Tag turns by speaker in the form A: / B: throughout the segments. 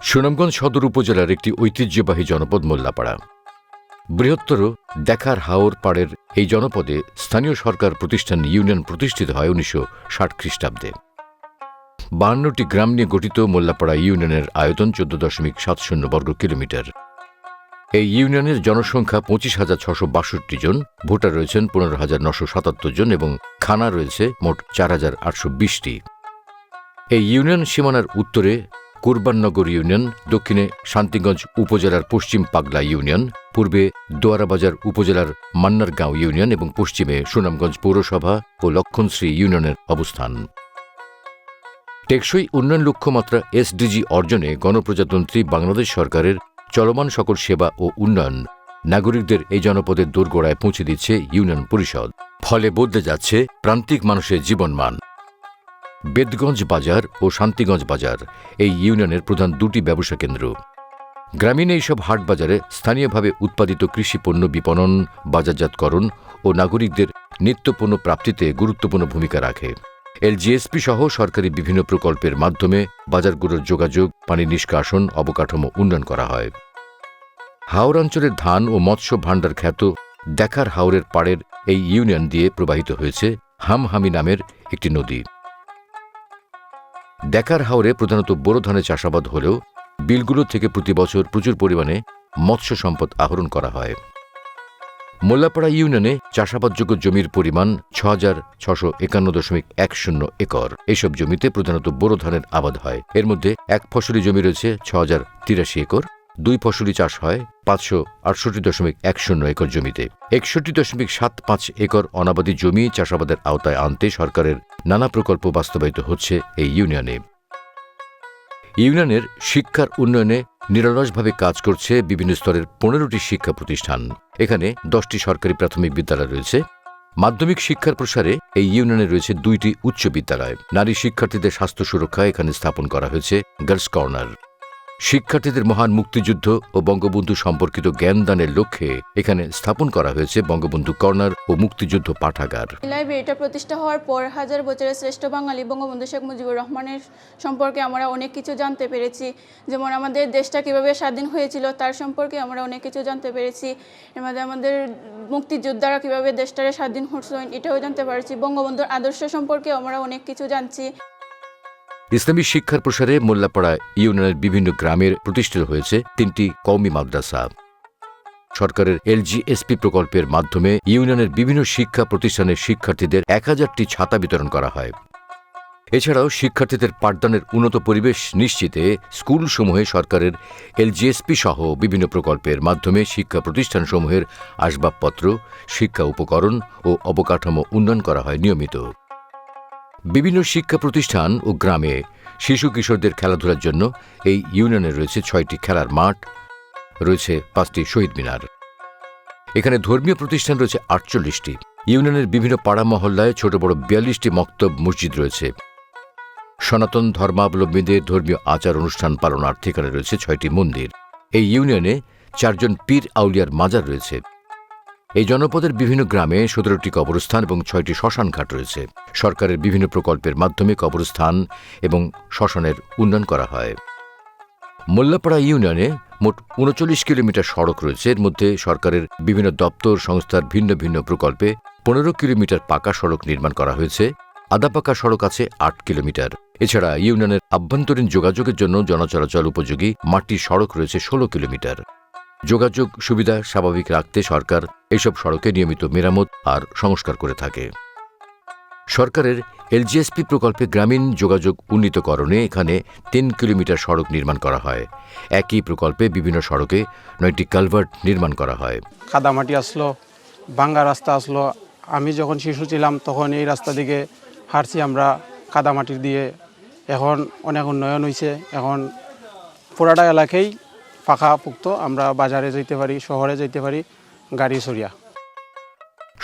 A: সুনামগঞ্জ সদর উপজেলার একটি ঐতিহ্যবাহী জনপদ মোল্লাপাড়া। বৃহত্তর দেখার হাওর পাড়ের এই জনপদে স্থানীয় সরকার প্রতিষ্ঠান ইউনিয়ন প্রতিষ্ঠিত হয় 1960 খ্রিস্টাব্দে। 52টি গ্রাম নিয়ে গঠিত মোল্লাপাড়া ইউনিয়নের আয়তন 14.70 বর্গ কিলোমিটার। এই ইউনিয়নের জনসংখ্যা 25,662 জন, ভোটার রয়েছেন 15,977 জন এবং থানা রয়েছে মোট 4,820টি। এই ইউনিয়ন সীমানার উত্তরে কুরবাননগর ইউনিয়ন, দক্ষিণে শান্তিগঞ্জ উপজেলার পশ্চিম পাগলা ইউনিয়ন, পূর্বে দোয়ারাবাজার উপজেলার মান্নারগাঁও ইউনিয়ন এবং পশ্চিমে সুনামগঞ্জ পৌরসভা ও লক্ষণশ্রী ইউনিয়নের অবস্থান। টেকসই উন্নয়ন লক্ষ্যমাত্রা এসডিজি অর্জনে গণপ্রজাতন্ত্রী বাংলাদেশ সরকারের চলমান সকল সেবা ও উন্নয়ন নাগরিকদের এই জনপদের দোরগোড়ায় পৌঁছে দিচ্ছে ইউনিয়ন পরিষদ। ফলে বদলে যাচ্ছে প্রান্তিক মানুষের জীবনমান। বেদগঞ্জ বাজার ও শান্তিগঞ্জ বাজার এই ইউনিয়নের প্রধান দুটি ব্যবসা কেন্দ্র। গ্রামীণ এইসব হাট বাজারে স্থানীয়ভাবে উৎপাদিত কৃষিপণ্য বিপণন, বাজারজাতকরণ ও নাগরিকদের নিত্যপণ্য প্রাপ্তিতে গুরুত্বপূর্ণ ভূমিকা রাখে। এলজিএসপি সহ সরকারি বিভিন্ন প্রকল্পের মাধ্যমে বাজারগুলোর যোগাযোগ, পানি নিষ্কাশন, অবকাঠামো উন্নয়ন করা হয়। হাওর অঞ্চলের ধান ও মৎস্য ভাণ্ডার খ্যাত দেখার হাওরের পাড়ের এই ইউনিয়ন দিয়ে প্রবাহিত হয়েছে হামহামি নামের একটি নদী। দেখার হাওরে প্রধানত বোরো ধানের চাষাবাদ হলেও বিলগুলো থেকে প্রতি বছর প্রচুর পরিমাণে মৎস্য সম্পদ আহরণ করা হয়। মোল্লাপাড়া ইউনিয়নে চাষাবাদযোগ্য জমির পরিমাণ 6,651.10 একর। এইসব জমিতে প্রধানত বোরো ধানের আবাদ হয়। এর মধ্যে এক ফসলি জমি রয়েছে 6,083 একর, দুই ফসলি চাষ হয় 568.10 একর জমিতে। 61.75 একর অনাবাদী জমি চাষাবাদের আওতায় আনতে সরকারের নানা প্রকল্প বাস্তবায়িত হচ্ছে এই ইউনিয়নে। ইউনিয়নের শিক্ষার উন্নয়নে নিরলসভাবে কাজ করছে বিভিন্ন স্তরের 15টি শিক্ষা প্রতিষ্ঠান। এখানে 10টি সরকারি প্রাথমিক বিদ্যালয় রয়েছে। মাধ্যমিক শিক্ষার প্রসারে এই ইউনিয়নে রয়েছে 2টি উচ্চ বিদ্যালয়। নারী শিক্ষার্থীদের স্বাস্থ্য সুরক্ষা এখানে স্থাপন করা হয়েছে গার্লস কর্নার। শিক্ষার্থীদের মহান মুক্তিযুদ্ধ ও বঙ্গবন্ধু সম্পর্কিত জ্ঞানদানের লক্ষ্যে এখানে স্থাপন করা হয়েছে বঙ্গবন্ধু কর্নার ও মুক্তিযুদ্ধ পাঠাগার।
B: লাইব্রেরিটা প্রতিষ্ঠা হওয়ার পর হাজার বছরের শ্রেষ্ঠ বাঙালি বঙ্গবন্ধু শেখ মুজিবুর রহমানের সম্পর্কে আমরা অনেক কিছু জানতে পেরেছি। যেমন আমাদের দেশটা কিভাবে স্বাধীন হয়েছিল তার সম্পর্কে আমরা অনেক কিছু জানতে পেরেছি। এর মধ্যে আমাদের মুক্তিযোদ্ধারা কিভাবে দেশটারে স্বাধীন হচ্ছেন এটাও জানতে পারছি। বঙ্গবন্ধুর আদর্শ সম্পর্কে আমরা অনেক কিছু জানছি।
A: ইসলামী শিক্ষার প্রসারে মোল্লাপাড়া ইউনিয়নের বিভিন্ন গ্রামের প্রতিষ্ঠিত হয়েছে 3টি কওমি মাদ্রাসা। সরকারের এলজিএসপি প্রকল্পের মাধ্যমে ইউনিয়নের বিভিন্ন শিক্ষা প্রতিষ্ঠানের শিক্ষার্থীদের 1000টি ছাতা বিতরণ করা হয়। এছাড়াও শিক্ষার্থীদের পাঠদানের উন্নত পরিবেশ নিশ্চিতে স্কুলসমূহে সরকারের এলজিএসপি সহ বিভিন্ন প্রকল্পের মাধ্যমে শিক্ষা প্রতিষ্ঠানসমূহের আসবাবপত্র, শিক্ষা উপকরণ ও অবকাঠামো উন্নয়ন করা হয় নিয়মিত। বিভিন্ন শিক্ষা প্রতিষ্ঠান ও গ্রামে শিশু কিশোরদের খেলাধুলার জন্য এই ইউনিয়নে রয়েছে 6টি খেলার মাঠ, রয়েছে 5টি শহীদ মিনার। এখানে ধর্মীয় প্রতিষ্ঠান রয়েছে 48টি। ইউনিয়নের বিভিন্ন পাড়া মহল্লায় ছোট বড় 42টি মক্তব মসজিদ রয়েছে। সনাতন ধর্মাবলম্বীদের ধর্মীয় আচার অনুষ্ঠান পালনার্থে এখানে রয়েছে 6টি মন্দির। এই ইউনিয়নে 4 জন পীর আউলিয়ার মাজার রয়েছে। এই জনপদের বিভিন্ন গ্রামে 17টি কবরস্থান এবং 6টি শ্মশান ঘাট রয়েছে। সরকারের বিভিন্ন প্রকল্পের মাধ্যমে কবরস্থান এবং শ্মশানের উন্নয়ন করা হয়। মোল্লাপাড়া ইউনিয়নে মোট 39 কিলোমিটার সড়ক রয়েছে। এর মধ্যে সরকারের বিভিন্ন দপ্তর সংস্থার ভিন্ন ভিন্ন প্রকল্পে 15 কিলোমিটার পাকা সড়ক নির্মাণ করা হয়েছে। আধা পাকা সড়ক আছে 8 কিলোমিটার। এছাড়া ইউনিয়নের আভ্যন্তরীণ যোগাযোগের জন্য জনচলাচল উপযোগী মাটির সড়ক রয়েছে 16 কিলোমিটার। যোগাযোগ সুবিধা স্বাভাবিক রাখতে সরকার এইসব সড়কে নিয়মিত মেরামত আর সংস্কার করে থাকে। সরকারের এলজিএসপি প্রকল্পে গ্রামীণ যোগাযোগ উন্নীতকরণে এখানে 3 কিলোমিটার সড়ক নির্মাণ করা হয়। একই প্রকল্পে বিভিন্ন সড়কে 9টি কালভার্ট নির্মাণ করা হয়।
C: কাদামাটি আসলো, ভাঙ্গা রাস্তা আসলো। আমি যখন শিশু ছিলাম তখন এই রাস্তা দিকে হাঁটছি আমরা কাদামাটির দিয়ে। এখন অনেক উন্নয়ন হয়েছে। এখন পুরাটা এলাকায় পাকা পুক্ত, আমরা বাজারে যেতে পারি, শহরে যেতে পারি গাড়ি সরিয়া।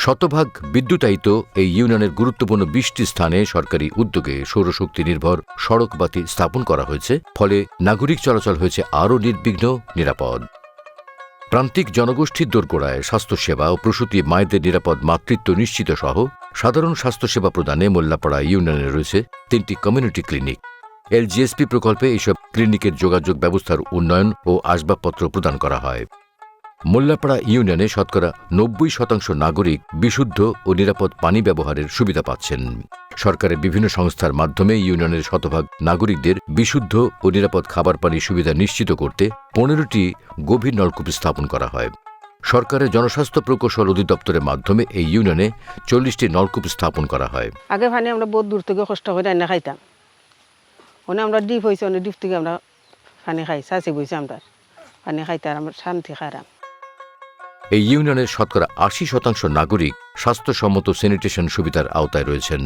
A: শতভাগ বিদ্যুতায়িত এই ইউনিয়নের গুরুত্বপূর্ণ 20টি স্থানে সরকারি উদ্যোগে সৌরশক্তি নির্ভর সড়ক বাতি স্থাপন করা হয়েছে। ফলে নাগরিক চলাচল হয়েছে আরও নির্বিঘ্ন, নিরাপদ। প্রান্তিক জনগোষ্ঠীর দোরগোড়ায় স্বাস্থ্যসেবা ও প্রসূতি মায়েদের নিরাপদ মাতৃত্ব নিশ্চিত সহ সাধারণ স্বাস্থ্যসেবা প্রদানে মোল্লাপাড়া ইউনিয়নে রয়েছে 3টি কমিউনিটি ক্লিনিক। এলজিএসপি প্রকল্পে এইসব ক্লিনিকের যোগাযোগ ব্যবস্থার উন্নয়ন ও আসবাবপত্র প্রদান করা হয়। মোল্লাপাড়া ইউনিয়নে শতকরা ৯০% নাগরিক বিশুদ্ধ ও নিরাপদ পানি ব্যবহারের সুবিধা পাচ্ছেন। সরকারের বিভিন্ন সংস্থার মাধ্যমে ইউনিয়নের শতভাগ নাগরিকদের বিশুদ্ধ ও নিরাপদ খাবার পানির সুবিধা নিশ্চিত করতে ১৫টি গভীর নলকূপ স্থাপন করা হয়। সরকারের জনস্বাস্থ্য প্রকৌশল অধিদপ্তরের মাধ্যমে এই ইউনিয়নে ৪০টি নলকূপ স্থাপন করা হয়।
D: আগে পানি আমরা বহুত দূর থেকে কষ্ট করে রান্না খাইতাম, ওনে আমরা ডিপ হয়েছে, অনেক ডিপ থেকে আমরা পানি খাই, চাষি বইছে আমরা পানি খাইতে আর আমরা শান্তি খারাপ।
A: এই ইউনিয়নের শতকরা ৮০% নাগরিক স্বাস্থ্যসম্মত স্যানিটেশন সুবিধার আওতায় রয়েছেন।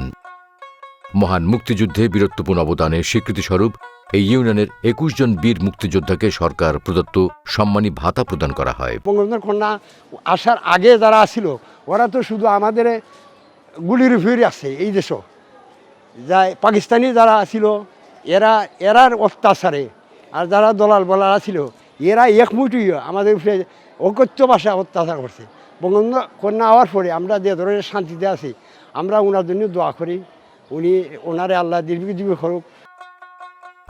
A: মহান মুক্তিযুদ্ধে বীরত্বপূর্ণ অবদানের স্বীকৃতিস্বরূপ এই ইউনিয়নের ২১ জন বীর মুক্তিযোদ্ধাকে সরকার প্রদত্ত সম্মানী ভাতা প্রদান করা হয়।
E: বঙ্গবন্ধুর কন্যা আসার আগে যারা আসছিল ওরা তো শুধু আমাদের গুলির ফিরে আসছে এই দেশও, যা পাকিস্তানি যারা ছিল এরার অত্যাচারে, আর যারা দলাল বলারা ছিল এরা একমুটি আমাদের উপরে অকথ্য ভাষা অত্যাচার করছে। বঙ্গবন্ধু কন্যা হওয়ার পরে আমরা যে ধরনের শান্তিতে আছি, আমরা ওনার জন্য দোয়া করি, ওনারে আল্লাহ দীর্ঘজীবী করুক।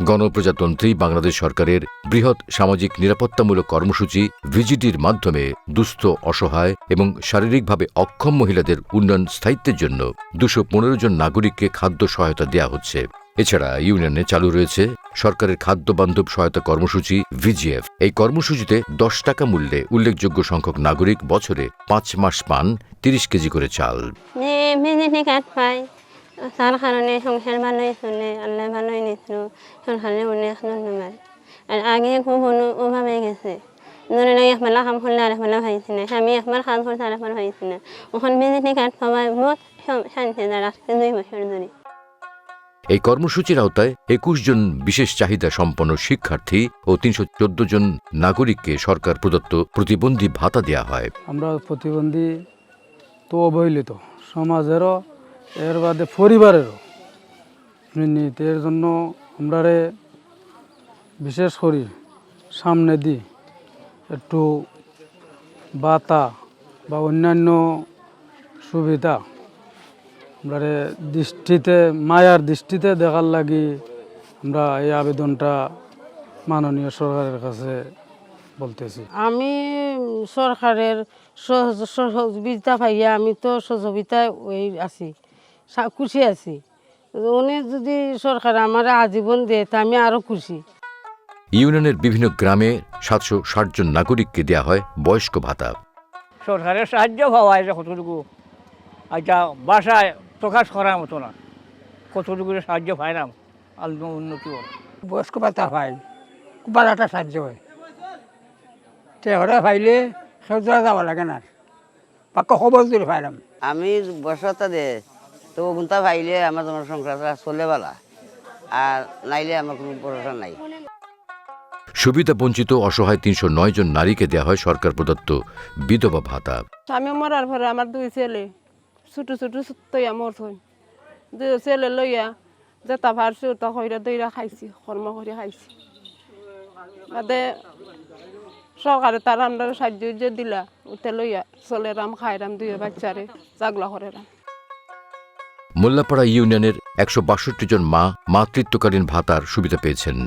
A: গণপ্রজাতন্ত্রী বাংলাদেশ সরকারের বৃহৎ সামাজিক নিরাপত্তামূলক কর্মসূচি ভিজিডির মাধ্যমে দুস্থ, অসহায় এবং শারীরিকভাবে অক্ষম মহিলাদের উন্নয়ন স্থায়িত্বের জন্য ২১৫ জন নাগরিককে খাদ্য সহায়তা দেওয়া হচ্ছে। এছাড়া ইউনিয়নে চালু রয়েছে সরকারের খাদ্য বান্ধব সহায়তা কর্মসূচি ভিজিএফ। এই কর্মসূচিতে ১০ টাকা মূল্যে উল্লেখযোগ্য সংখ্যক নাগরিক বছরে ৫ মাস পান ৩০ কেজি করে চাল।
F: তার কারণে সংসার ভালোই চলে, আল্লাহ ভালোই নিছিল, সংসারে অনেক ধন্যবাদ। আর আগে খুব অভাবে গেছে, ধরে না একবেলা কাম করলে আর একবেলা ভাইছি না, আমি একবার কাজ করতে আর একবার ভাইছি না। ওখানে বিজেপি কার্ড পাওয়ায় বহুত শান্তি রাখছে ২ বছর ধরে।
A: এই কর্মসূচির আওতায় ২১ জন বিশেষ চাহিদা সম্পন্ন শিক্ষার্থী ও ৩১৪ জন নাগরিককে সরকার প্রদত্ত প্রতিবন্ধী ভাতা দেওয়া হয়।
C: আমরা প্রতিবন্ধী তো অবহেলিত সমাজেরও, এর বাদে পরিবারেরও এর জন্য আমরা বিশেষ করি সামনে দিই একটু ভাতা বা অন্যান্য সুবিধা আমরা দৃষ্টিতে, মায়ার দৃষ্টিতে দেখার লাগি আমরা এই আবেদনটা মাননীয় সরকারের কাছে বলতেছি।
D: আমি সরকারের সহযোগিতা পাইয়া আমি তো সহযোগিতায় ওই আছি, খুশি আছি। উনি যদি সরকার আমার আজীবন দেয় তা আমি আরও খুশি।
A: ইউনিয়নের বিভিন্ন গ্রামে ৭৬০ জন নাগরিককে দেওয়া হয় বয়স্ক ভাতা।
G: সরকারের সাহায্য পাওয়া যায় কতটুকু, আচ্ছা বাসায় প্রকাশ করার মতো না, কতটুকু সাহায্য পাই না, আলম উন্নতি হয়।
H: বয়স্ক ভাতা পাই, খুব ভালো একটা সাহায্য হয়। ওরা পাইলে সেও যাওয়া লাগে না, পাক্কা খবর দিলে পাইলাম।
I: আমি বয়সতা দে তো গুনতা পাইলে আমার তোমার সংসার চলে বেলা, আর নাইলে আমার কোনো ভরসা নাই।
A: সুবিধা বঞ্চিত অসহায় ৩০৯ জন নারীকে দেওয়া হয় সরকার প্রদত্ত বিধবা ভাতা।
D: স্বামী মরার পরে আমার 2 ছেলে ছোট ছোট তৈয়া মরছই, 2 ছেলে লইয়া যেটা পারছি ওটা কইরা দইরা খাইছি, কর্ম করে খাইছি। বাদে সরকারে তার আমরা সাহায্য দিলা, ওতে লইয়া চলে রাম খাইরাম 2 বাচ্চারে জাগলা করে রাম।
A: মোল্লাপাড়া ইউনিয়নের ১৬২ জন মা মাতৃত্বকালীন ভাতার সুবিধা পেয়েছেন।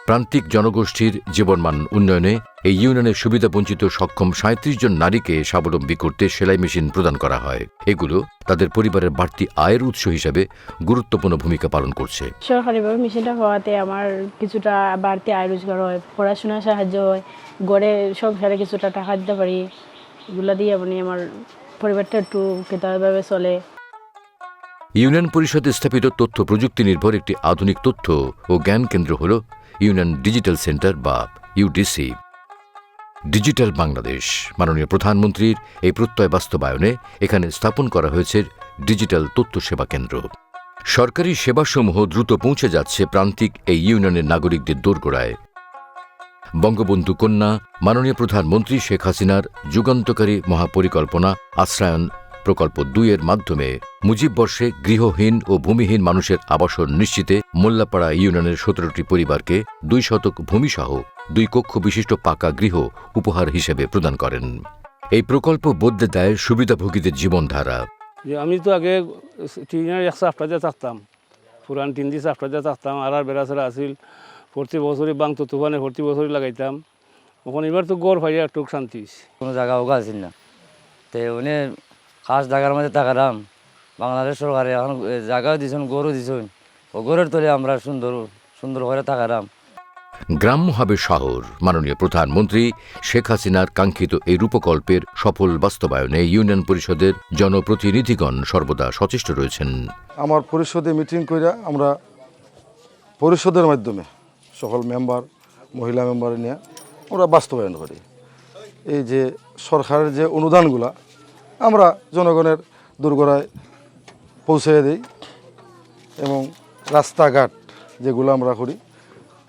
A: প্রান্তিক জনগোষ্ঠীর জীবনমান উন্নয়নে এই ইউনিয়নের সুবিধা বঞ্চিত সক্ষম ৩৭ জন নারীকে স্বাবলম্বী করতে সেলাই মেশিন প্রদান করা হয়। এগুলো তাদের পরিবারের বাড়তি আয়ের উৎস হিসাবে গুরুত্বপূর্ণ ভূমিকা পালন করছে।
J: সরকারিভাবে মেশিনটা হওয়াতে আমার কিছুটা বাড়তি আয় রোজগার হয়, পড়াশোনার সাহায্য হয়, গড়ে সংসারে কিছুটা টাকা দিতে পারি, এগুলো দিয়ে আমার পরিবারটা একটু কেতাভাবে চলে।
A: ইউনিয়ন পরিষদে স্থাপিত তথ্য প্রযুক্তি নির্ভর একটি আধুনিক তথ্য ও জ্ঞান কেন্দ্র হল ইউনিয়ন ডিজিটাল সেন্টার বা ইউডিসি। ডিজিটাল বাংলাদেশ মাননীয় প্রধানমন্ত্রীর এই প্রত্যয় বাস্তবায়নে এখানে স্থাপন করা হয়েছে ডিজিটাল তথ্য সেবা কেন্দ্র। সরকারি সেবাসমূহ দ্রুত পৌঁছে যাচ্ছে প্রান্তিক এই ইউনিয়নের নাগরিকদের দোরগোড়ায়। বঙ্গবন্ধু কন্যা মাননীয় প্রধানমন্ত্রী শেখ হাসিনার যুগান্তকারী মহাপরিকল্পনা আশ্রয়ন প্রকল্প ২ এর মাধ্যমে মুজিব বর্ষে গৃহহীন ও ভূমিহীন মানুষের আবাসন নিশ্চিতে মোল্লাপাড়া ইউনিয়নের ১৭টি পরিবারকে ২ শতক ভূমিসহ 2 কক্ষ বিশিষ্ট পাকা গৃহ উপহার হিসেবে প্রদান করেন। এই প্রকল্প বদলে দেয় সুবিধাভোগীদের জীবনধারা।
K: আমি তো আগে টিনের ১ সাফটাতে থাকতাম, পুরান 3 দিয়ে সাফটাতে থাকতাম, আর বেড়াছাড়া আসিল, প্রতি বছরই বাংতো তুফানে প্রতি বছরই লাগাইতাম। ওখানে এবার তো গড় পাইয়া একটু শান্তি হয়েছে।
L: কোনো জায়গা ওগা আছিল না, তো উনি খাস জায়গার মধ্যে থাকারাম। বাংলাদেশ সরকারে এখন জায়গাও দিছেন, গরু দিছেন, ও গরের তলে আমরা সুন্দর সুন্দর করে থাকারাম।
A: গ্রাম্য হবে শহর। মাননীয় প্রধানমন্ত্রী শেখ হাসিনার কাঙ্ক্ষিত এই রূপকল্পের সফল বাস্তবায়নে ইউনিয়ন পরিষদের জনপ্রতিনিধিগণ সর্বদা সচেষ্ট রয়েছেন।
M: আমার পরিষদে মিটিং কইরা আমরা পরিষদের মাধ্যমে সকল মেম্বার, মহিলা মেম্বার নিয়ে আমরা বাস্তবায়ন করি। এই যে সরকারের যে অনুদানগুলা আমরা জনগণের দুর্গরায় পৌঁছে দিই এবং রাস্তাঘাট যেগুলো আমরা করি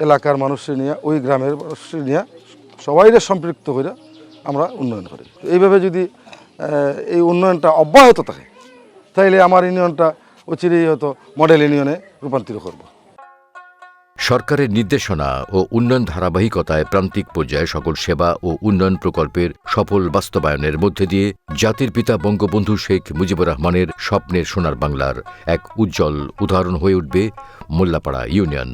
M: এলাকার মানুষের নিয়ে, ওই গ্রামের মানুষের নিয়ে সবাইরে সম্পৃক্ত করে আমরা উন্নয়ন করি। এইভাবে যদি এই উন্নয়নটা অব্যাহত থাকে তাইলে আমার ইউনিয়নটা অচিরেই হয়তো মডেল ইউনিয়নে রূপান্তরিত করব।
A: সরকারের নির্দেশনা ও উন্নয়ন ধারাবাহিকতায় প্রান্তিক পর্যায়ে সকল সেবা ও উন্নয়ন প্রকল্পের সফল বাস্তবায়নের মধ্যে দিয়ে জাতির পিতা বঙ্গবন্ধু শেখ মুজিবুর রহমানের স্বপ্নের সোনার বাংলার এক উজ্জ্বল উদাহরণ হয়ে উঠবে মুল্লাপাড়া ইউনিয়ন।